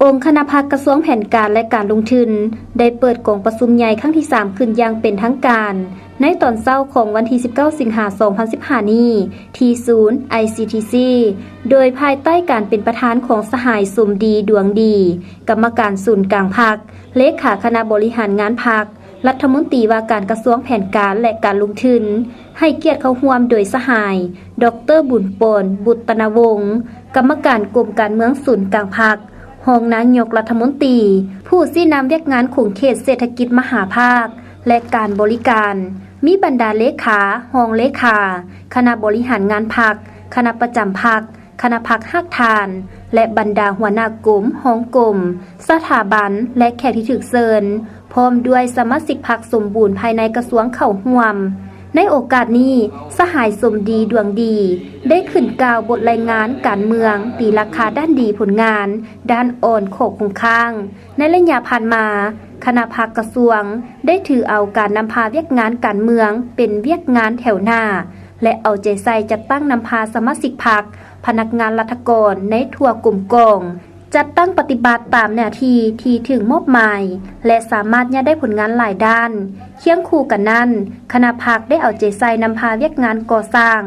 องค์คณะพรรคกระทรวงแผนการและการลงทุนได้เปิดกองประชุมใหญ่ครั้งที่ 3 ขึ้นอย่างเป็นทางการในตอนเช้าของวันที่ 19 สิงหาคม 2015 นี้ที่ศูนย์ ICTC โดยภายใต้การเป็นประธานของสหายสมดีดวงดีกรรมการศูนย์กลางพรรคเลขาคณะบริหารงานพรรครัฐมนตรีว่าการกระทรวงแผนการและการลงทุนให้เกียรติเข้าร่วมโดยสหายดร.บุญปนบุตรวงศ์กรรมการกรมการเมืองศูนย์กลางพรรครองนายกรัฐมนตรีผู้ชี้นำเรียกงานของเขตเศรษฐกิจมหาภาคและการบริการมีบรรดาเลขารองเลขาคณะบริหารงานพรรคคณะประจำพรรคคณะพรรคฮักทานและบรรดาหัวหน้ากลุ่มห้องกลุ่มสถาบันและแขกที่ถูกเชิญพร้อมด้วยสมาชิกพรรคสมบูรณ์ภายในกระทรวงเข้าร่วมในโอกาสนี้สหายสมดีดวงดีได้ขึ้นกล่าวบทรายงานการเมืองตีราคาด้านดีผลงานด้านอ่อนโขกคงข้างในระยะผ่านมาคณะพรรคกระทรวงได้ถือเอาการนำพาเวียกงานการเมืองเป็นเวียกงานแถวหน้าและเอาใจใส่จัดตั้งนำพาสมาชิกพรรคพนักงานรัฐกรในทั่วกลุ่มกองจัดตั้งปฏิบัติตามหน้าที่ที่ถึงมอบหมายและสามารถได้ผลงานหลายด้านเคียงคู่กันนั้นคณะพรรคได้เอาใจใส่นำพาเวียกงานก่อสร้าง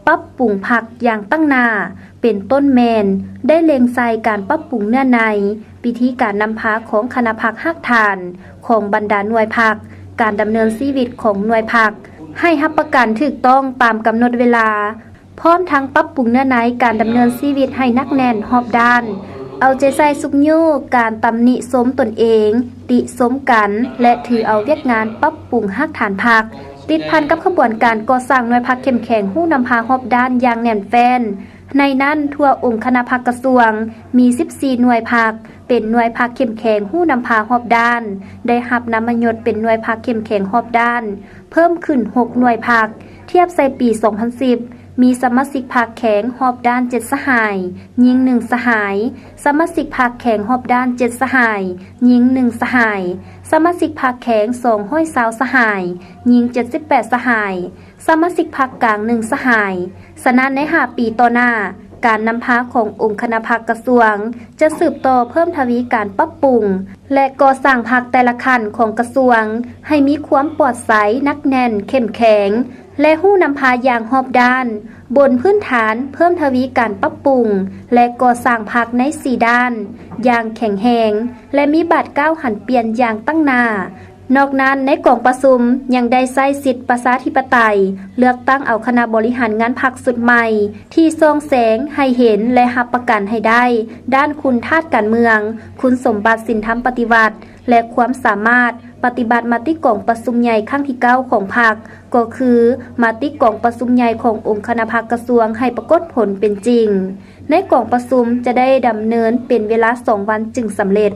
ปรับปรุงพรรคอย่างตั้งหน้าเป็นต้นแมนได้เล็งใส่การปรับปรุงเนื้อในวิธีการนำพาของคณะพรรคฮักทานของบรรดาหน่วยพรรคการดำเนินชีวิตของหน่วยพรรคให้รับประกันถูกต้องตามกำหนดเวลาพร้อมทั้งปรับปรุงเนื้อในการดำเนินชีวิตให้นักแน่นรอบด้านเอาใจใส่สุกยู่การตำหนิสมตนเองติสมกันและถือเอาเวียกงานปรับปรุงฮักฐานพรรคติดพันกับขบวนการก่อสร้างหน่วยพรรคเข้มแข็งหู้นำพารอบด้านอย่างแน่นแฟ้นในนั้นทั่วองค์คณะพรรคกระทรวงมี14หน่วยพรรคเป็นหน่วยพรรคเข้มแข็งหู้นำพารอบด้านได้รับนามยศเป็นหน่วยพรรคเข้มแข็งรอบด้านเพิ่มขึ้น6หน่วยพรรคเทียบใส่ปี 2010มีสมาชิกพรรคแข็งรอบด้าน7สหายหญิง1สหายสมาชิกพรรคแข็งรอบด้าน7สหายหญิง1สหายสมาชิกพรรคแข็ง220สหายหญิง78สหายสมาชิกพรรคกลาง1สหายสนานใน5ปีต่อหน้าการนำพาขององค์คณะพรรคกระทรวงจะสืบต่อเพิ่มทวีการปรับปรุงและก่อสร้างพรรคแต่ละขั้นของกระทรวงให้มีความปลอดใสนักแน่นเข้มแข็งและหู้นำพาอย่างรอบด้านบนพื้นฐานเพิ่มทวีการปรับปรุงและก่อสร้างพรรคใน4ด้านอย่างแข็งแรงและมีบัตรก้าวหันเปลี่ยนอย่างตั้งหน้านอกนั้นในกองประชุมยังได้ใช้สิทธิประชาธิปไตยเลือกตั้งเอาคณะบริหารงานพรรคสุดใหม่ที่ส่องแสงให้เห็นและรับประกันให้ได้ด้านคุณธาตุการเมืองคุณสมบัติศีลธรรมปฏิบัติและความสามารถปฏิบัติมติกองประชุมใหญ่ครั้งที่ 9ของพรรคก็คือมติกองประชุมใหญ่ขององค์คณะพรรคกระทรวงให้ปรากฏผลเป็นจริงในกองประชุมจะได้ดำเนินเป็นเวลา2 วันจึงสำเร็จ